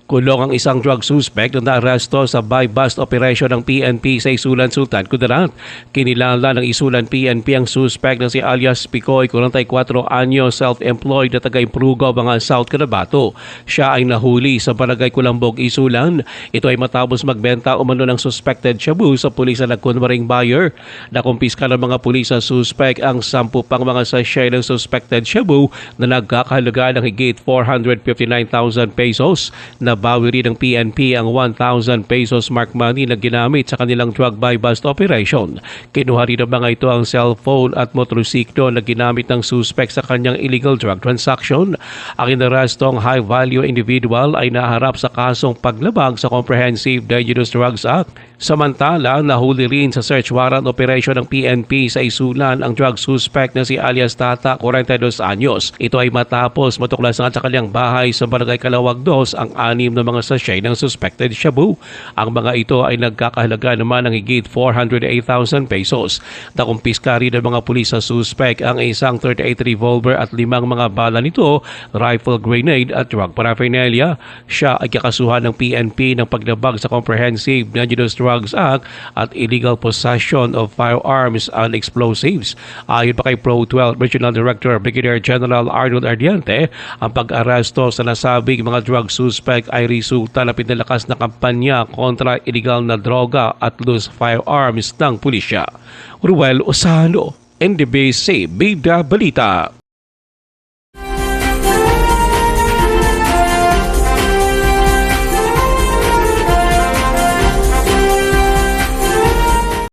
Kulong ang isang drug suspect na naaresto sa buy-bust operation ng PNP sa Isulan, Sultan Kudarat. Kinilala ng Isulan PNP ang suspect na si alias Picoy, 44 anyo, self-employed na taga-Imprugo, mga South Cotabato. Siya ay nahuli sa Barangay Kulambog, Isulan. Ito ay matapos magbenta umano ng suspected shabu sa pulis na nagkunwaring buyer. Nakumpiska ng mga pulis sa suspect ang 10 pang mga sachet ng suspected shabu na nagkakahalaga ng higit 459,000 pesos. Nabawi rin ng PNP ang 1,000 pesos mark money na ginamit sa kanilang drug buy-bust operation. Kinuha rin ng mga ito ang cellphone at motorsiklo na ginamit ng suspect sa kanyang illegal drug transaction. Ang inarestong high-value individual ay naharap sa kasong paglabag sa Comprehensive Dangerous Drugs Act. Samantala, nahuli rin sa search warrant operation ng PNP sa Isulan ang drug suspect na si alias Tata, 42 anyos. Ito ay matapos matuklasan sa kanyang bahay sa Barangay Kalawag 2 ang 6 na mga sachet ng suspected shabu. Ang mga ito ay nagkakahalaga naman ng higit 408,000 pesos. Nakumpiska rin ng mga pulis sa suspect ang isang 38 revolver at 5 mga bala nito, rifle, grenade at drug paraphernalia. Siya ay kakasuhan ng PNP ng paglabag sa Comprehensive Dangerous Drugs Act at illegal possession of firearms and explosives. Ayon pa kay Pro 12 Regional Director Brigadier General Arnold Ardiente, ang pag-aresto sa nasabing mga drug suspect ay resulta na pinalakas na kampanya kontra illegal na droga at loose firearms ng pulisya. Ruel Osano, NDBC Bida Balita.